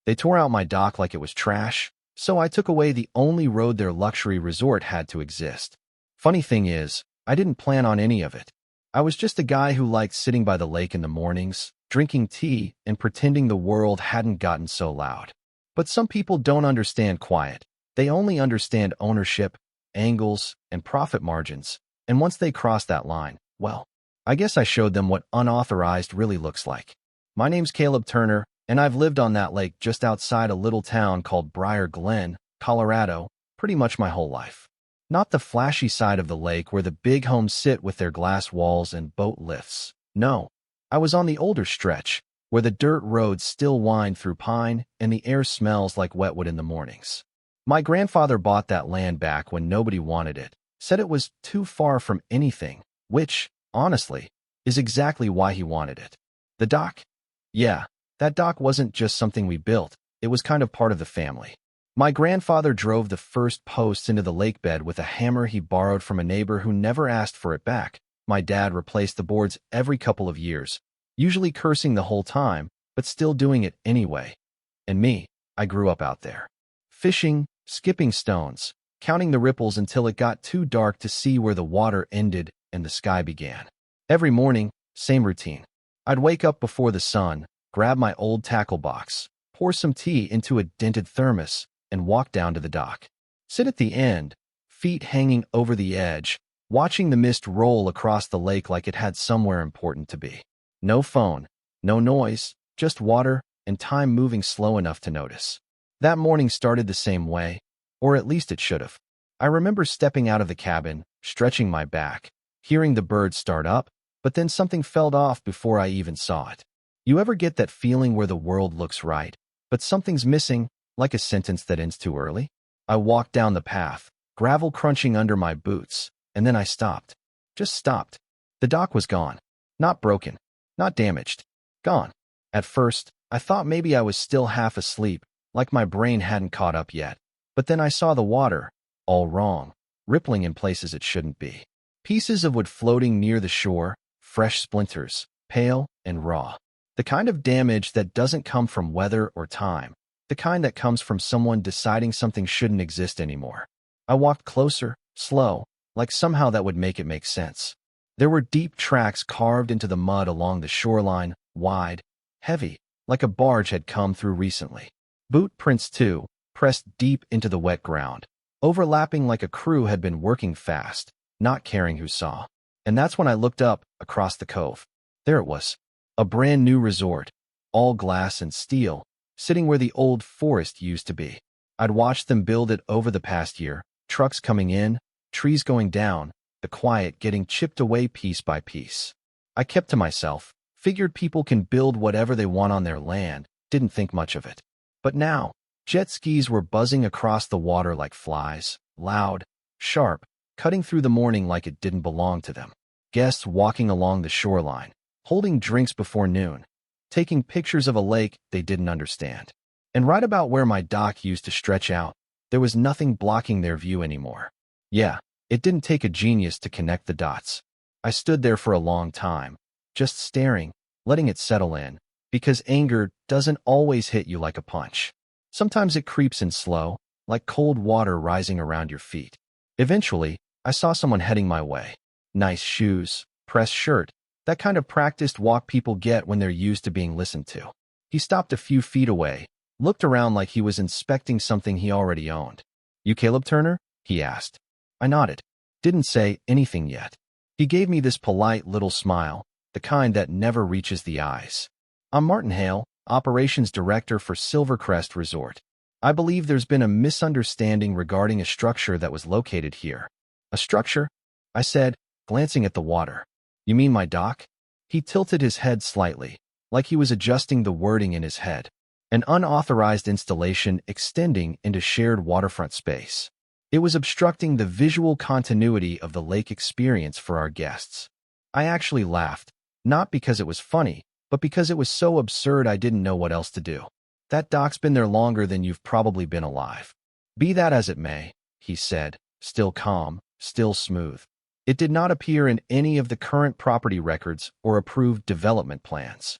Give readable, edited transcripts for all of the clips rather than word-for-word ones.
They tore out my dock like it was trash, so I took away the only road their luxury resort had to exist. Funny thing is, I didn't plan on any of it. I was just a guy who liked sitting by the lake in the mornings, drinking tea, and pretending the world hadn't gotten so loud. But some people don't understand quiet. They only understand ownership, angles, and profit margins. And once they cross that line, well, I guess I showed them what unauthorized really looks like. My name's Caleb Turner, and I've lived on that lake just outside a little town called Briar Glen, Colorado, pretty much my whole life. Not the flashy side of the lake where the big homes sit with their glass walls and boat lifts. No, I was on the older stretch, where the dirt roads still wind through pine and the air smells like wetwood in the mornings. My grandfather bought that land back when nobody wanted it, said it was too far from anything, which, honestly, is exactly why he wanted it. The dock? Yeah, that dock wasn't just something we built, it was kind of part of the family. My grandfather drove the first posts into the lake bed with a hammer he borrowed from a neighbor who never asked for it back. My dad replaced the boards every couple of years, usually cursing the whole time, but still doing it anyway. And me, I grew up out there. Fishing, skipping stones, counting the ripples until it got too dark to see where the water ended and the sky began. Every morning, same routine. I'd wake up before the sun, grab my old tackle box, pour some tea into a dented thermos, and walk down to the dock. Sit at the end, feet hanging over the edge, watching the mist roll across the lake like it had somewhere important to be. No phone, no noise, just water and time moving slow enough to notice. That morning started the same way, or at least it should have. I remember stepping out of the cabin, stretching my back, hearing the birds start up, but then something fell off before I even saw it. You ever get that feeling where the world looks right, but something's missing, like a sentence that ends too early? I walked down the path, gravel crunching under my boots, and then I stopped. Just stopped. The dock was gone. Not broken. Not damaged. Gone. At first, I thought maybe I was still half asleep, like my brain hadn't caught up yet. But then I saw the water, all wrong, rippling in places it shouldn't be. Pieces of wood floating near the shore, fresh splinters, pale and raw. The kind of damage that doesn't come from weather or time. The kind that comes from someone deciding something shouldn't exist anymore. I walked closer, slow, like somehow that would make it make sense. There were deep tracks carved into the mud along the shoreline, wide, heavy, like a barge had come through recently. Boot prints, too, pressed deep into the wet ground, overlapping like a crew had been working fast, not caring who saw. And that's when I looked up, across the cove. There it was. A brand new resort, all glass and steel, sitting where the old forest used to be. I'd watched them build it over the past year, trucks coming in, trees going down, the quiet getting chipped away piece by piece. I kept to myself, figured people can build whatever they want on their land, didn't think much of it. But now, jet skis were buzzing across the water like flies, loud, sharp, cutting through the morning like it didn't belong to them. Guests walking along the shoreline, holding drinks before noon, taking pictures of a lake they didn't understand. And right about where my dock used to stretch out, there was nothing blocking their view anymore. Yeah, it didn't take a genius to connect the dots. I stood there for a long time, just staring, letting it settle in, because anger doesn't always hit you like a punch. Sometimes it creeps in slow, like cold water rising around your feet. Eventually, I saw someone heading my way. Nice shoes, pressed shirt, that kind of practiced walk people get when they're used to being listened to. He stopped a few feet away, looked around like he was inspecting something he already owned. "You Caleb Turner?" he asked. I nodded. Didn't say anything yet. He gave me this polite little smile, the kind that never reaches the eyes. "I'm Martin Hale, Operations Director for Silvercrest Resort. I believe there's been a misunderstanding regarding a structure that was located here." "A structure?" I said, glancing at the water. "You mean my dock?" He tilted his head slightly, like he was adjusting the wording in his head. "An unauthorized installation extending into shared waterfront space. It was obstructing the visual continuity of the lake experience for our guests." I actually laughed, not because it was funny, but because it was so absurd I didn't know what else to do. "That dock's been there longer than you've probably been alive." "Be that as it may," he said, still calm, still smooth. "It did not appear in any of the current property records or approved development plans."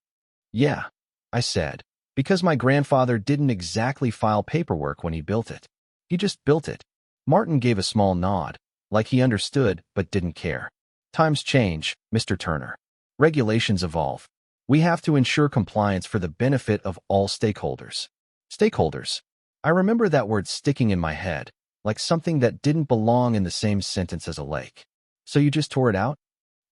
"Yeah," I said, Because my grandfather didn't exactly file paperwork when he built it. He just built it. Martin gave a small nod, like he understood but didn't care. Times change, Mr. Turner. Regulations evolve. We have to ensure compliance for the benefit of all stakeholders. Stakeholders. I remember that word sticking in my head, like something that didn't belong in the same sentence as a lake. So you just tore it out?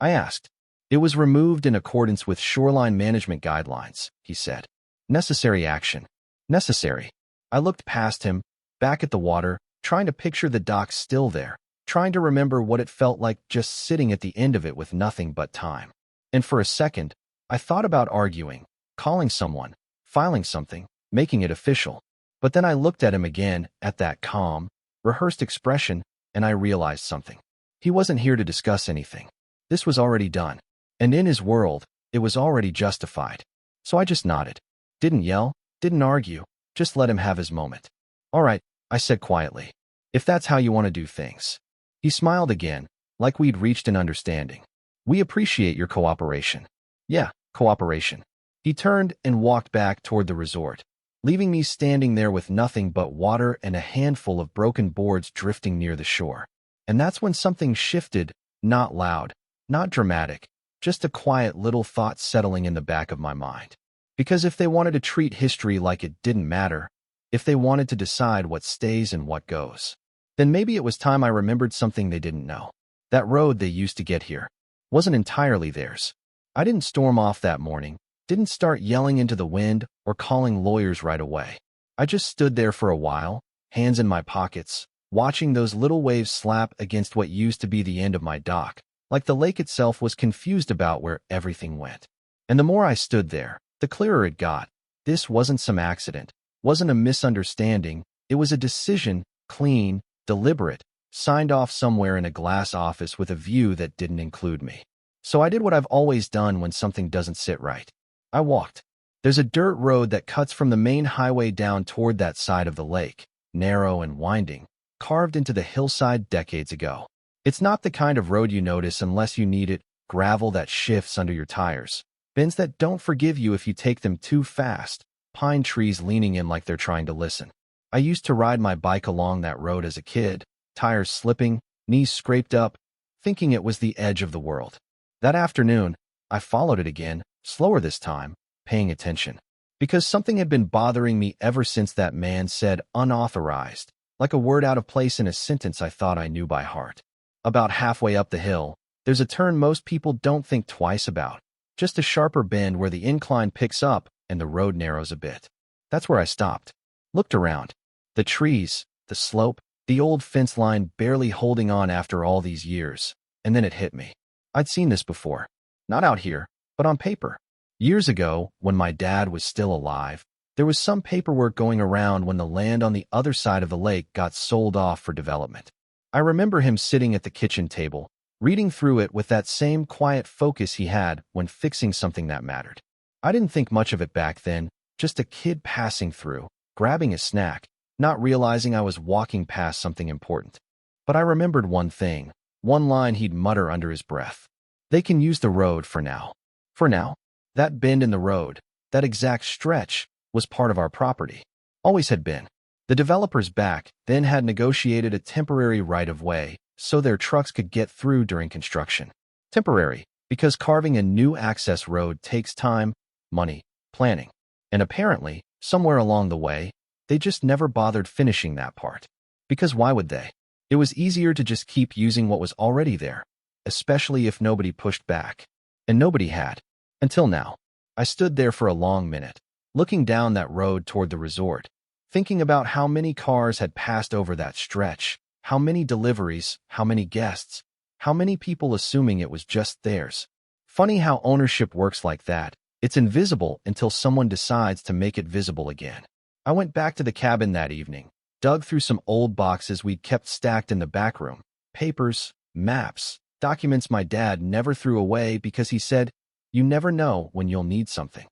I asked. It was removed in accordance with shoreline management guidelines, he said. Necessary action. Necessary. I looked past him, back at the water, trying to picture the dock still there, trying to remember what it felt like just sitting at the end of it with nothing but time. And for a second, I thought about arguing, calling someone, filing something, making it official. But then I looked at him again, at that calm, rehearsed expression, and I realized something. He wasn't here to discuss anything. This was already done. And in his world, it was already justified. So I just nodded. Didn't yell, didn't argue, just let him have his moment. All right, I said quietly. If that's how you want to do things. He smiled again, like we'd reached an understanding. We appreciate your cooperation. Yeah, cooperation. He turned and walked back toward the resort, leaving me standing there with nothing but water and a handful of broken boards drifting near the shore. And that's when something shifted, not loud, not dramatic, just a quiet little thought settling in the back of my mind. Because if they wanted to treat history like it didn't matter, if they wanted to decide what stays and what goes, then maybe it was time I remembered something they didn't know. That road they used to get here wasn't entirely theirs. I didn't storm off that morning, didn't start yelling into the wind or calling lawyers right away. I just stood there for a while, hands in my pockets, watching those little waves slap against what used to be the end of my dock, like the lake itself was confused about where everything went. And the more I stood there, the clearer it got. This wasn't some accident, wasn't a misunderstanding, it was a decision, clean, deliberate, signed off somewhere in a glass office with a view that didn't include me. So I did what I've always done when something doesn't sit right. I walked. There's a dirt road that cuts from the main highway down toward that side of the lake, narrow and winding, carved into the hillside decades ago. It's not the kind of road you notice unless you need it, gravel that shifts under your tires, bends that don't forgive you if you take them too fast, pine trees leaning in like they're trying to listen. I used to ride my bike along that road as a kid, tires slipping, knees scraped up, thinking it was the edge of the world. That afternoon, I followed it again, slower this time, paying attention. Because something had been bothering me ever since that man said unauthorized, like a word out of place in a sentence I thought I knew by heart. About halfway up the hill, there's a turn most people don't think twice about. Just a sharper bend where the incline picks up and the road narrows a bit. That's where I stopped. Looked around. The trees, the slope, the old fence line barely holding on after all these years. And then it hit me. I'd seen this before. Not out here, but on paper. Years ago, when my dad was still alive, there was some paperwork going around when the land on the other side of the lake got sold off for development. I remember him sitting at the kitchen table, reading through it with that same quiet focus he had when fixing something that mattered. I didn't think much of it back then, just a kid passing through, grabbing a snack, not realizing I was walking past something important. But I remembered one thing, one line he'd mutter under his breath. They can use the road for now. For now? That bend in the road, that exact stretch, was part of our property. Always had been. The developers back then had negotiated a temporary right-of-way so their trucks could get through during construction. Temporary, because carving a new access road takes time, money, planning. And apparently, somewhere along the way, they just never bothered finishing that part. Because why would they? It was easier to just keep using what was already there, especially if nobody pushed back. And nobody had. Until now. I stood there for a long minute, looking down that road toward the resort, thinking about how many cars had passed over that stretch, how many deliveries, how many guests, how many people assuming it was just theirs. Funny how ownership works like that. It's invisible until someone decides to make it visible again. I went back to the cabin that evening, dug through some old boxes we'd kept stacked in the back room, papers, maps, documents my dad never threw away because he said, "You never know when you'll need something."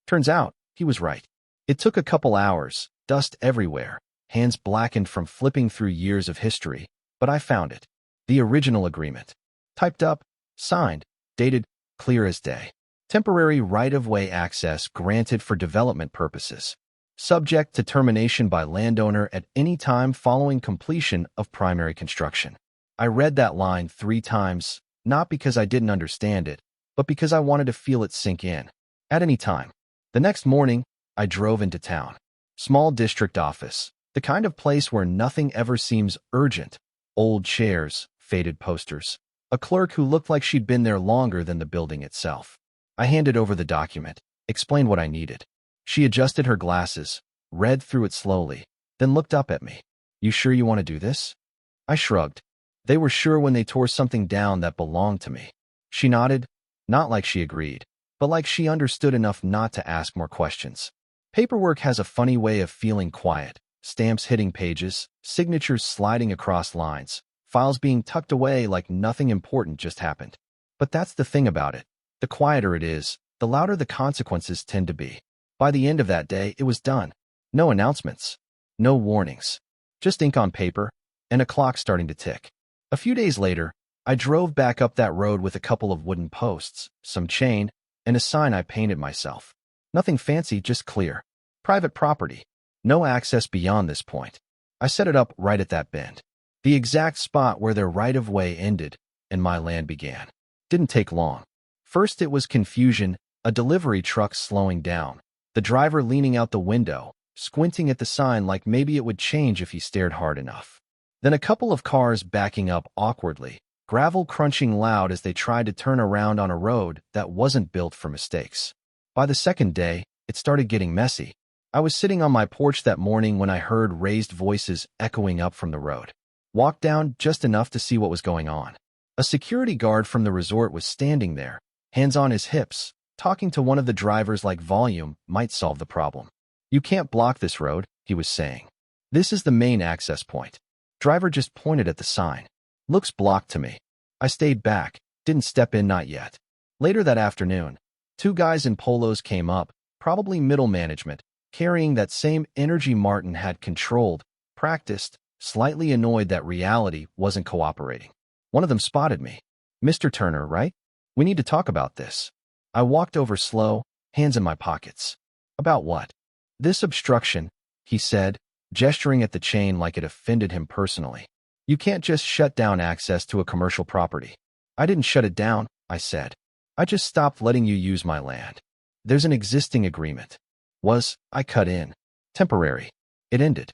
Turns out, he was right. It took a couple hours, dust everywhere, hands blackened from flipping through years of history, but I found it. The original agreement. Typed up, signed, dated, clear as day. Temporary right-of-way access granted for development purposes. Subject to termination by landowner at any time following completion of primary construction. I read that line 3 times, not because I didn't understand it, but because I wanted to feel it sink in. At any time. The next morning, I drove into town. Small district office. The kind of place where nothing ever seems urgent. Old chairs, faded posters. A clerk who looked like she'd been there longer than the building itself. I handed over the document, explained what I needed. She adjusted her glasses, read through it slowly, then looked up at me. You sure you want to do this? I shrugged. They were sure when they tore something down that belonged to me. She nodded, not like she agreed, but like she understood enough not to ask more questions. Paperwork has a funny way of feeling quiet. Stamps hitting pages, signatures sliding across lines, files being tucked away like nothing important just happened. But that's the thing about it. The quieter it is, the louder the consequences tend to be. By the end of that day, it was done. No announcements. No warnings. Just ink on paper, and a clock starting to tick. A few days later, I drove back up that road with a couple of wooden posts, some chain, and a sign I painted myself. Nothing fancy, just clear. Private property. No access beyond this point. I set it up right at that bend. The exact spot where their right-of-way ended and my land began. Didn't take long. First it was confusion, a delivery truck slowing down, the driver leaning out the window, squinting at the sign like maybe it would change if he stared hard enough. Then a couple of cars backing up awkwardly, gravel crunching loud as they tried to turn around on a road that wasn't built for mistakes. By the second day, it started getting messy. I was sitting on my porch that morning when I heard raised voices echoing up from the road. Walked down just enough to see what was going on. A security guard from the resort was standing there, hands on his hips, talking to one of the drivers like volume might solve the problem. You can't block this road, he was saying. This is the main access point. Driver just pointed at the sign. Looks blocked to me. I stayed back, didn't step in, not yet. Later that afternoon, 2 guys in polos came up, probably middle management, carrying that same energy Martin had controlled, practiced, slightly annoyed that reality wasn't cooperating. One of them spotted me. Mr. Turner, right? We need to talk about this. I walked over slow, hands in my pockets. About what? This obstruction, he said, gesturing at the chain like it offended him personally. You can't just shut down access to a commercial property. I didn't shut it down, I said. I just stopped letting you use my land. There's an existing agreement. I cut in. Temporary. It ended.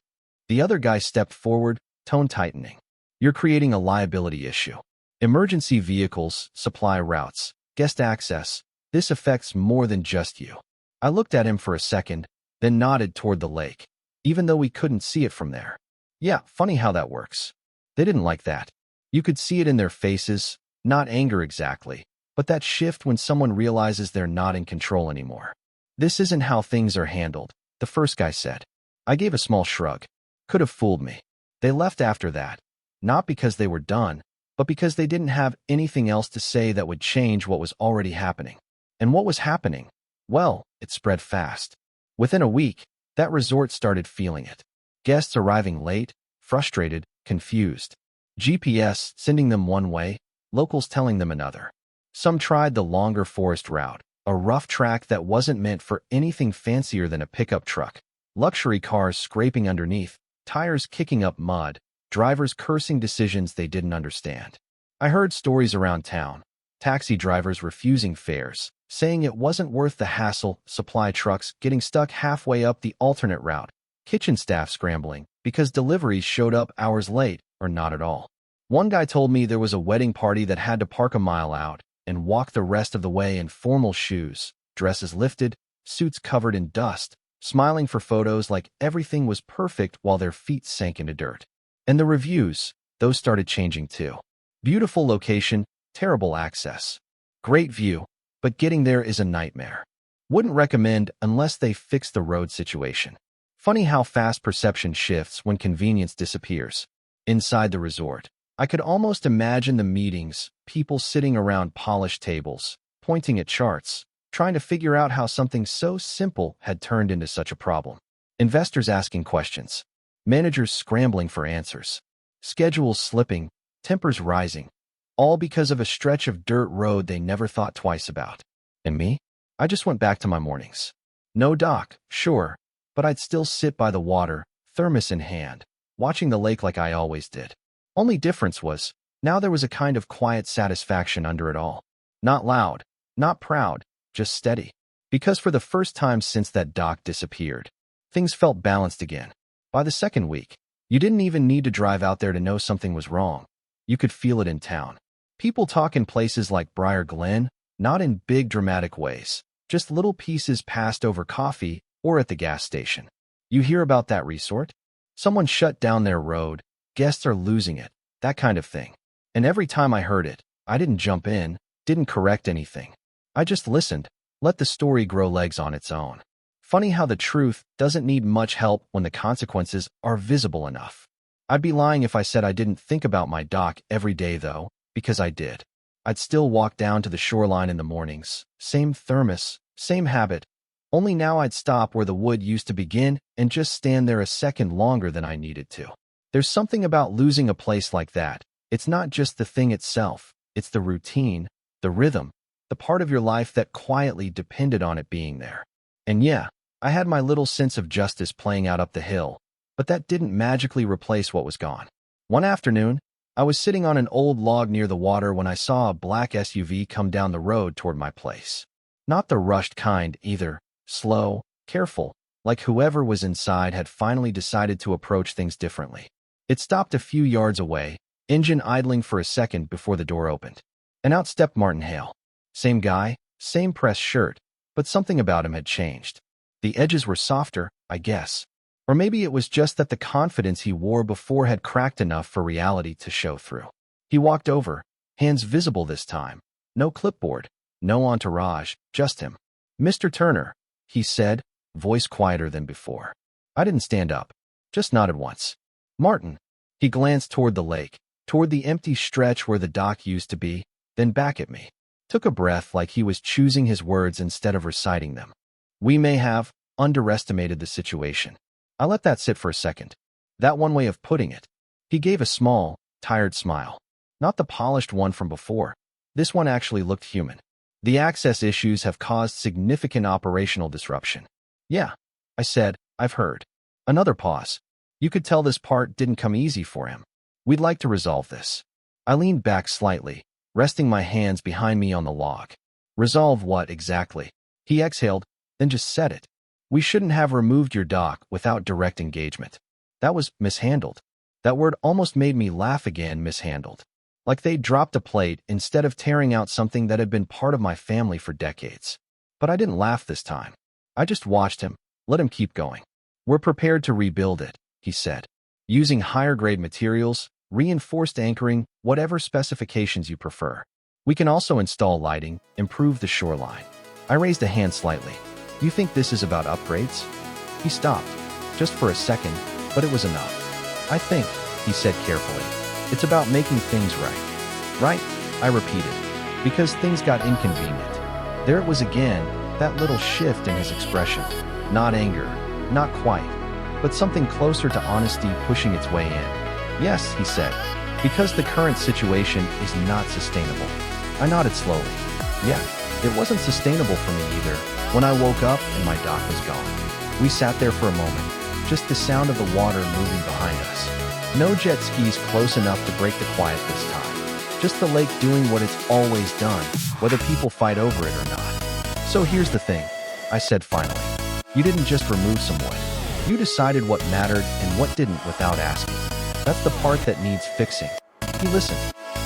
The other guy stepped forward, tone tightening. You're creating a liability issue. Emergency vehicles, supply routes, guest access. This affects more than just you. I looked at him for a second, then nodded toward the lake, even though we couldn't see it from there. Yeah, funny how that works. They didn't like that. You could see it in their faces, not anger exactly, but that shift when someone realizes they're not in control anymore. This isn't how things are handled, the first guy said. I gave a small shrug. Could have fooled me. They left after that, not because they were done, but because they didn't have anything else to say that would change what was already happening. And what was happening? Well, it spread fast. Within a week, that resort started feeling it. Guests arriving late, frustrated, confused. GPS sending them one way, locals telling them another. Some tried the longer forest route, a rough track that wasn't meant for anything fancier than a pickup truck. Luxury cars scraping underneath, tires kicking up mud, drivers cursing decisions they didn't understand. I heard stories around town. Taxi drivers refusing fares, saying it wasn't worth the hassle, supply trucks getting stuck halfway up the alternate route, kitchen staff scrambling because deliveries showed up hours late or not at all. One guy told me there was a wedding party that had to park a mile out and walk the rest of the way in formal shoes, dresses lifted, suits covered in dust, smiling for photos like everything was perfect while their feet sank into dirt. And the reviews, those started changing too. Beautiful location, terrible access. Great view, but getting there is a nightmare. Wouldn't recommend unless they fix the road situation. Funny how fast perception shifts when convenience disappears. Inside the resort, I could almost imagine the meetings, people sitting around polished tables, pointing at charts, trying to figure out how something so simple had turned into such a problem. Investors asking questions. Managers scrambling for answers. Schedules slipping, tempers rising. All because of a stretch of dirt road they never thought twice about. And me? I just went back to my mornings. No dock, sure, but I'd still sit by the water, thermos in hand, watching the lake like I always did. Only difference was, now there was a kind of quiet satisfaction under it all. Not loud, not proud, just steady. Because for the first time since that dock disappeared, things felt balanced again. By the second week, you didn't even need to drive out there to know something was wrong. You could feel it in town. People talk in places like Briar Glen, not in big dramatic ways, just little pieces passed over coffee or at the gas station. You hear about that resort? Someone shut down their road, guests are losing it, that kind of thing. And every time I heard it, I didn't jump in, didn't correct anything. I just listened, let the story grow legs on its own. Funny how the truth doesn't need much help when the consequences are visible enough. I'd be lying if I said I didn't think about my dock every day though, because I did. I'd still walk down to the shoreline in the mornings, same thermos, same habit, only now I'd stop where the wood used to begin and just stand there a second longer than I needed to. There's something about losing a place like that. It's not just the thing itself, it's the routine, the rhythm, the part of your life that quietly depended on it being there. And yeah, I had my little sense of justice playing out up the hill, but that didn't magically replace what was gone. One afternoon, I was sitting on an old log near the water when I saw a black SUV come down the road toward my place. Not the rushed kind either, slow, careful, like whoever was inside had finally decided to approach things differently. It stopped a few yards away, engine idling for a second before the door opened. And out stepped Martin Hale. Same guy, same pressed shirt, but something about him had changed. The edges were softer, I guess. Or maybe it was just that the confidence he wore before had cracked enough for reality to show through. He walked over, hands visible this time. No clipboard, no entourage, just him. "Mr. Turner," he said, voice quieter than before. I didn't stand up, just nodded once. "Martin." He glanced toward the lake, toward the empty stretch where the dock used to be, then back at me. Took a breath like he was choosing his words instead of reciting them. "We may have underestimated the situation." I let that sit for a second. That one way of putting it. He gave a small, tired smile. Not the polished one from before. This one actually looked human. "The access issues have caused significant operational disruption." "Yeah," I said, "I've heard." Another pause. You could tell this part didn't come easy for him. "We'd like to resolve this." I leaned back slightly, resting my hands behind me on the log. "Resolve what exactly?" He exhaled, then just said it. "We shouldn't have removed your dock without direct engagement." That was mishandled. That word almost made me laugh again, mishandled. Like they'd dropped a plate instead of tearing out something that had been part of my family for decades. But I didn't laugh this time. I just watched him, let him keep going. "We're prepared to rebuild it," he said. "Using higher-grade materials, reinforced anchoring, whatever specifications you prefer. We can also install lighting, improve the shoreline." I raised a hand slightly. "You think this is about upgrades?" He stopped, just for a second, but it was enough. "I think," he said carefully, "it's about making things right." "Right," I repeated, because things got inconvenient. There it was again, that little shift in his expression. Not anger, not quite, but something closer to honesty pushing its way in. "Yes," he said, "because the current situation is not sustainable." I nodded slowly. "Yeah, it wasn't sustainable for me either, when I woke up and my dock was gone." We sat there for a moment, just the sound of the water moving behind us. No jet skis close enough to break the quiet this time. Just the lake doing what it's always done, whether people fight over it or not. "So here's the thing," I said finally. "You didn't just remove some wood. You decided what mattered and what didn't without asking. That's the part that needs fixing." He listened,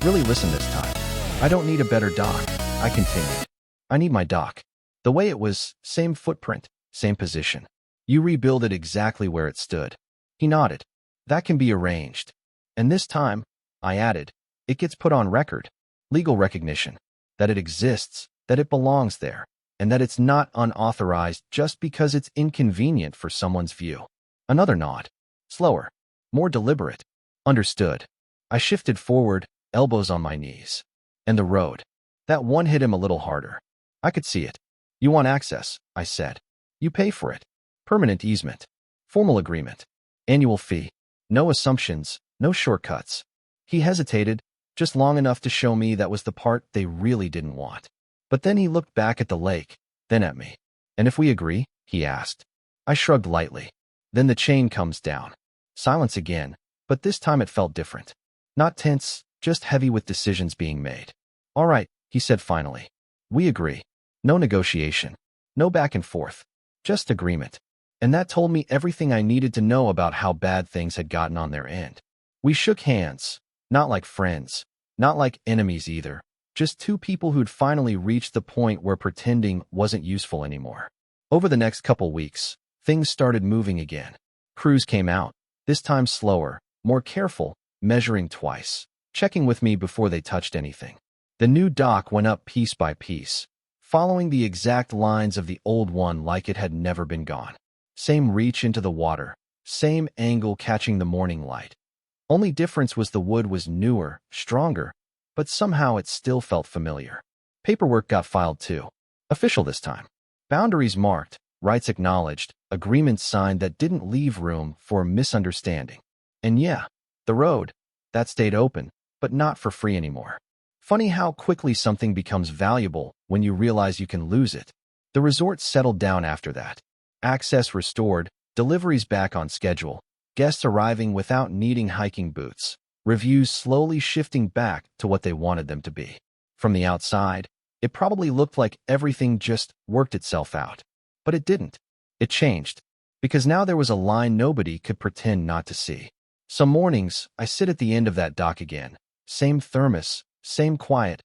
really listened this time. "I don't need a better dock," I continued. "I need my dock. The way it was, same footprint, same position. You rebuild it exactly where it stood." He nodded. "That can be arranged. And this time," I added, "it gets put on record. Legal recognition. That it exists, that it belongs there, and that it's not unauthorized just because it's inconvenient for someone's view." Another nod. Slower. More deliberate. "Understood." I shifted forward, elbows on my knees. "And the road." That one hit him a little harder. I could see it. "You want access," I said. "You pay for it. Permanent easement. Formal agreement. Annual fee. No assumptions, no shortcuts." He hesitated, just long enough to show me that was the part they really didn't want. But then he looked back at the lake, then at me. And if we agree? He asked. I shrugged lightly. Then the chain comes down. Silence again, but this time it felt different. Not tense, just heavy with decisions being made. All right, he said finally. We agree. No negotiation. No back and forth. Just agreement. And that told me everything I needed to know about how bad things had gotten on their end. We shook hands, not like friends, not like enemies either, just two people who'd finally reached the point where pretending wasn't useful anymore. Over the next couple weeks, things started moving again. Crews came out, this time slower, more careful, measuring twice, checking with me before they touched anything. The new dock went up piece by piece, following the exact lines of the old one like it had never been gone. Same reach into the water, same angle catching the morning light. Only difference was the wood was newer, stronger, but somehow it still felt familiar. Paperwork got filed too. Official this time. Boundaries marked, rights acknowledged, agreements signed that didn't leave room for misunderstanding. And yeah, the road, that stayed open, but not for free anymore. Funny how quickly something becomes valuable when you realize you can lose it. The resort settled down after that. Access restored, deliveries back on schedule, guests arriving without needing hiking boots, reviews slowly shifting back to what they wanted them to be. From the outside, it probably looked like everything just worked itself out. But it didn't. It changed. Because now there was a line nobody could pretend not to see. Some mornings, I sit at the end of that dock again. Same thermos, same quiet,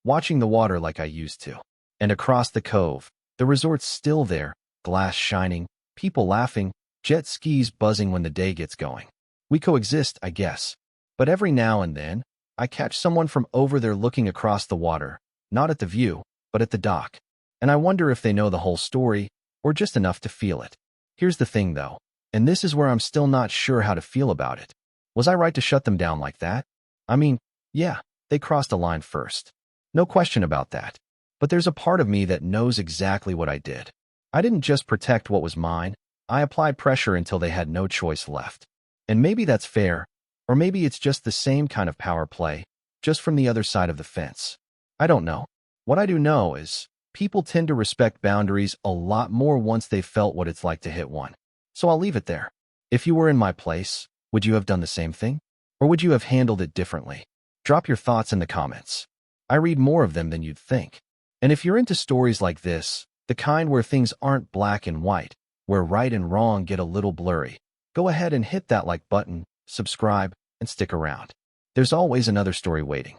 watching the water like I used to. And across the cove, the resort's still there, glass shining, people laughing, jet skis buzzing when the day gets going. We coexist, I guess. But every now and then, I catch someone from over there looking across the water, not at the view, but at the dock. And I wonder if they know the whole story, or just enough to feel it. Here's the thing, though, and this is where I'm still not sure how to feel about it. Was I right to shut them down like that? I mean, yeah, they crossed a line first. No question about that. But there's a part of me that knows exactly what I did. I didn't just protect what was mine. I applied pressure until they had no choice left. And maybe that's fair, or maybe it's just the same kind of power play, just from the other side of the fence. I don't know. What I do know is, people tend to respect boundaries a lot more once they've felt what it's like to hit one. So I'll leave it there. If you were in my place, would you have done the same thing? Or would you have handled it differently? Drop your thoughts in the comments. I read more of them than you'd think. And if you're into stories like this, the kind where things aren't black and white, where right and wrong get a little blurry, go ahead and hit that like button, subscribe, and stick around. There's always another story waiting.